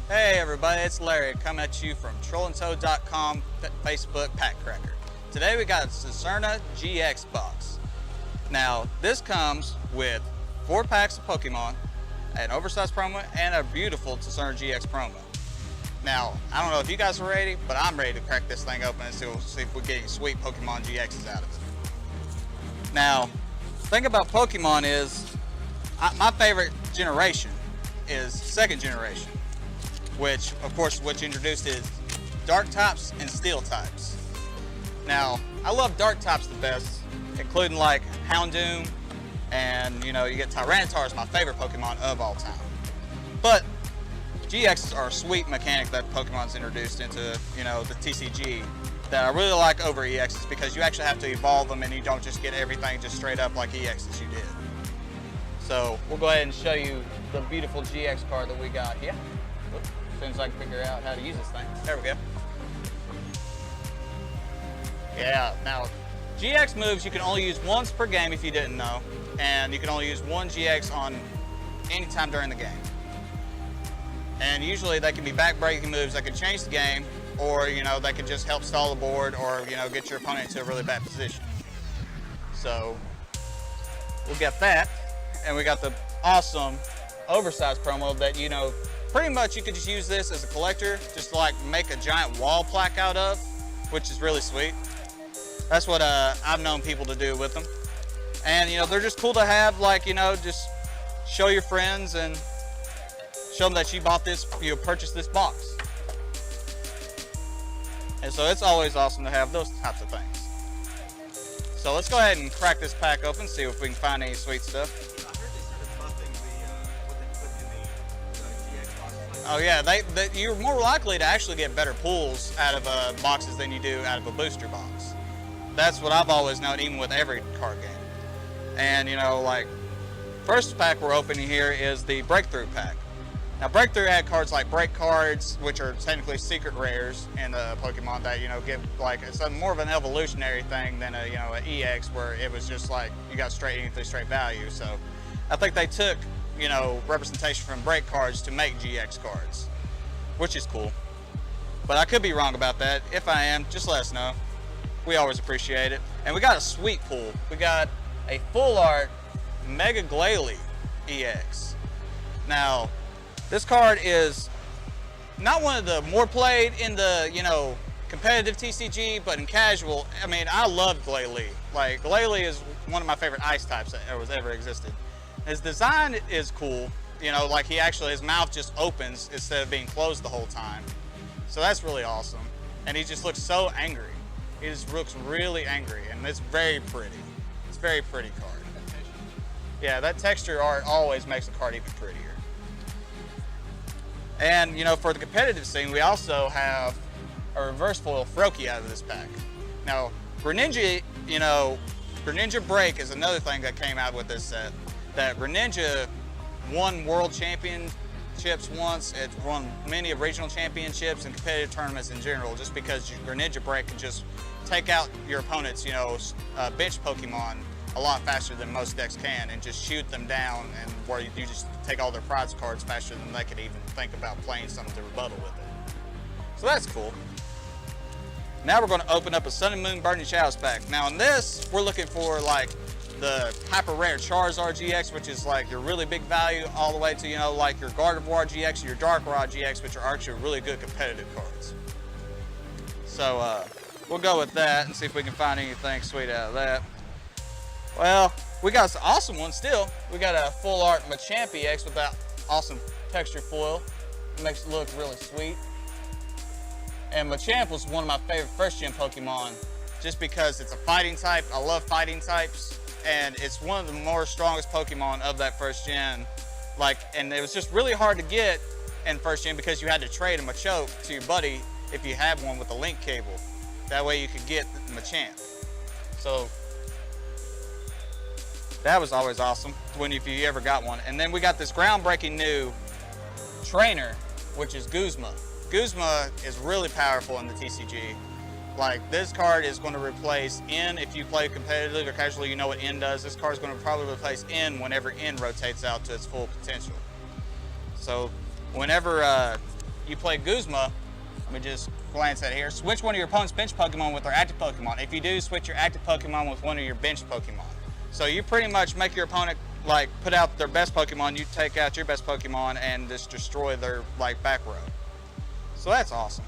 Hey everybody, it's Larry coming at you from trollandtoad.com Facebook Pack Cracker. Today we got a Tsareena-GX Box. Now this comes with 4 packs of Pokemon, an oversized promo, and a beautiful Tsareena-GX promo. Now, I don't know if you guys are ready, but I'm ready to crack this thing open and see if we're getting sweet Pokemon GXs out of it. Now, the thing about Pokemon is, my favorite generation is second generation, which of course what you introduced is dark types and steel types. Now, I love dark types the best, including like Houndoom, and you get Tyranitar is my favorite Pokemon of all time. But GXs are a sweet mechanic that Pokemon's introduced into, the TCG that I really like over EXs, because you actually have to evolve them and you don't just get everything just straight up like EXs you did. So we'll go ahead and show you the beautiful GX card that we got here. Oops, as soon as I can figure out how to use this thing. There we go. Yeah, now GX moves you can only use once per game if you didn't know, and you can only use 1 GX on any time during the game. And usually they can be back-breaking moves that can change the game, or they can just help stall the board, or get your opponent into a really bad position. So we'll get that, and we got the awesome oversized promo that pretty much you could just use this as a collector, just to like make a giant wall plaque out of, which is really sweet. That's what I've known people to do with them, and they're just cool to have, like just show your friends and show them that you bought this, purchased this box. And so it's always awesome to have those types of things. So let's go ahead and crack this pack open, see if we can find any sweet stuff. I heard they started buffing what they put in the GX boxes. Oh yeah, you're more likely to actually get better pulls out of boxes than you do out of a booster box. That's what I've always known, even with every card game. And like, first pack we're opening here is the Breakthrough pack. Now, Breakthrough had cards like Break cards, which are technically secret rares in the Pokemon that, give like, it's more of an evolutionary thing than an EX, where it was just like, you got anything straight value. So I think they took, representation from Break cards to make GX cards, which is cool. But I could be wrong about that. If I am, just let us know. We always appreciate it. And we got a sweet pull. We got a full art Mega Glalie EX. Now, this card is not one of the more played in the, competitive TCG, but in casual, I mean, I love Glalie. Like, Glalie is one of my favorite ice types that ever existed. His design is cool, like his mouth just opens instead of being closed the whole time. So that's really awesome. And he just looks so angry. He just looks really angry, and it's very pretty. It's a very pretty card. Yeah, that texture art always makes the card even prettier. And, for the competitive scene, we also have a reverse foil Froakie out of this pack. Now, Greninja, Greninja Break is another thing that came out with this set. That Greninja won world championships once. It's won many regional championships and competitive tournaments in general, just because Greninja Break can just take out your opponent's, bench Pokemon a lot faster than most decks can, and just shoot them down, and where you just take all their prize cards faster than they could even think about playing something to rebuttal with it. So that's cool. Now we're going to open up a Sun and Moon Burning Shadows pack. Now in this, we're looking for like the hyper rare Charizard GX, which is like your really big value, all the way to like your Gardevoir GX, your Darkrai GX, which are actually really good competitive cards. So we'll go with that and see if we can find anything sweet out of that. Well, we got some awesome ones still. We got a full art Machamp EX with that awesome texture foil. It makes it look really sweet. And Machamp was one of my favorite first gen Pokemon, just because it's a fighting type. I love fighting types, and it's one of the more strongest Pokemon of that first gen. And it was just really hard to get in first gen, because you had to trade a Machoke to your buddy if you had one with a link cable. That way you could get the Machamp. So that was always awesome if you ever got one. And then we got this groundbreaking new trainer, which is Guzma. Guzma is really powerful in the TCG. Like, this card is going to replace N if you play competitively or casually. You know what N does. This card is going to probably replace N whenever N rotates out to its full potential. So whenever you play Guzma, let me just glance at here, switch one of your opponent's bench Pokemon with their active Pokemon. If you do, switch your active Pokemon with one of your bench Pokemon. So you pretty much make your opponent like put out their best Pokemon, you take out your best Pokemon and just destroy their like back row. So that's awesome.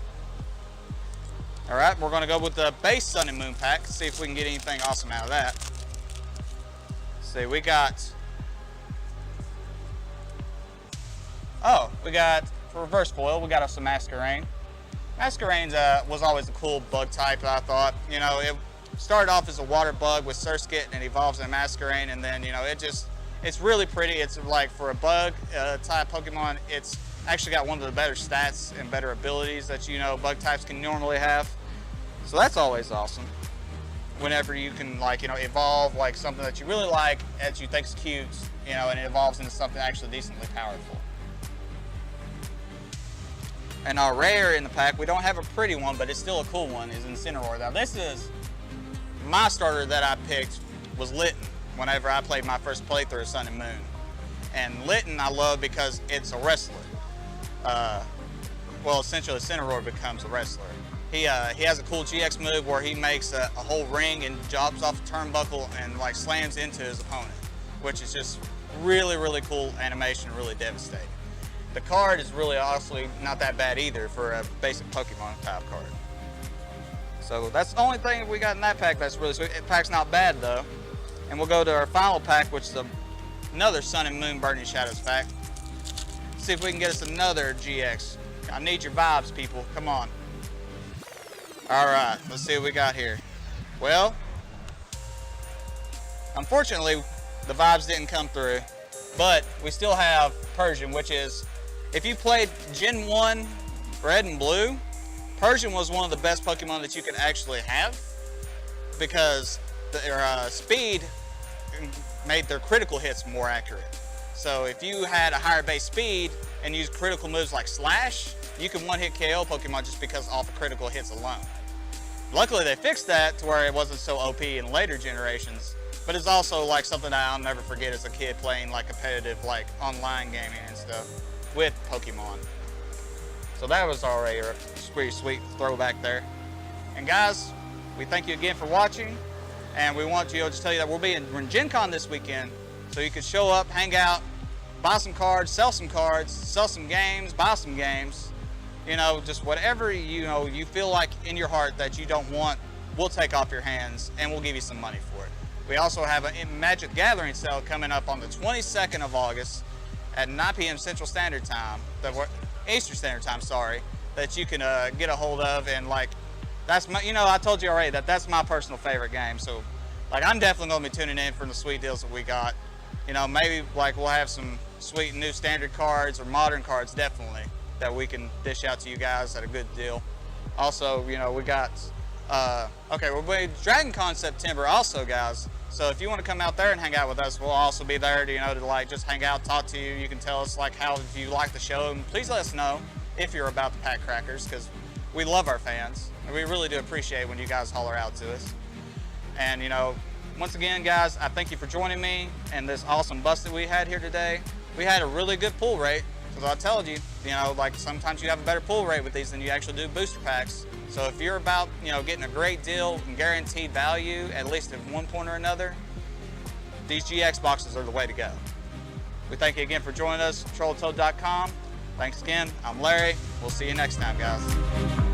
All right, we're gonna go with the base Sun and Moon pack, see if we can get anything awesome out of that. See, we got, we got for reverse foil, we got us some Masquerain. Masquerain was always a cool bug type, I thought. You know, it started off as a water bug with Surskit and it evolves into Masquerain, and then, you know, it's really pretty. It's like for a bug type Pokemon, it's actually got one of the better stats and better abilities that, you know, bug types can normally have. So that's always awesome. Whenever you can, like, you know, evolve like something that you really like, that you think's cute, you know, and it evolves into something actually decently powerful. And our rare in the pack, we don't have a pretty one, but it's still a cool one, is Incineroar. Now this is my starter that I picked was Litten whenever I played my first playthrough of Sun and Moon. And Litten I love because it's a wrestler. Well, essentially Incineroar becomes a wrestler. He has a cool GX move where he makes a whole ring and jumps off a turnbuckle and like slams into his opponent, which is just really, really cool animation, really devastating. The card is really honestly not that bad either for a basic Pokemon type card. So that's the only thing we got in that pack that's really sweet. The pack's not bad though. And we'll go to our final pack, which is another Sun and Moon Burning Shadows pack. See if we can get us another GX. I need your vibes, people. Come on. All right, let's see what we got here. Well, unfortunately, the vibes didn't come through, but we still have Persian, which is, if you played Gen 1 Red and Blue, Persian was one of the best Pokemon that you could actually have because their speed made their critical hits more accurate. So if you had a higher base speed and used critical moves like Slash, you can one-hit KO Pokemon just because off of critical hits alone. Luckily they fixed that to where it wasn't so OP in later generations, but it's also like something that I'll never forget as a kid playing like competitive like online gaming and stuff with Pokemon. So that was already a pretty sweet throwback there. And guys, we thank you again for watching, and we want to just tell you that we'll be in GenCon this weekend, so you can show up, hang out, buy some cards, sell some games, buy some games. You know, just whatever you feel like in your heart that you don't want, we'll take off your hands and we'll give you some money for it. We also have a Magic Gathering sale coming up on the 22nd of August at 9 p.m. Central Standard Time, Eastern Standard Time, sorry, that you can get a hold of. And like, that's my, I told you already that that's my personal favorite game. So like, I'm definitely gonna be tuning in for the sweet deals that we got. You know, maybe like we'll have some sweet new standard cards or modern cards, definitely, that we can dish out to you guys at a good deal. Also, we got, okay, we're going to DragonCon September also, guys. So if you want to come out there and hang out with us, we'll also be there to, to like just hang out, talk to you. You can tell us like how you like the show, and please let us know if you're about the pack crackers, because we love our fans and we really do appreciate when you guys holler out to us. And once again, guys, I thank you for joining me and this awesome bust that we had here today. We had a really good pull rate. Because I told you, like sometimes you have a better pull rate with these than you actually do booster packs. So if you're about, getting a great deal and guaranteed value, at least at one point or another, these GX boxes are the way to go. We thank you again for joining us, TrollToad.com. Thanks again. I'm Larry. We'll see you next time, guys.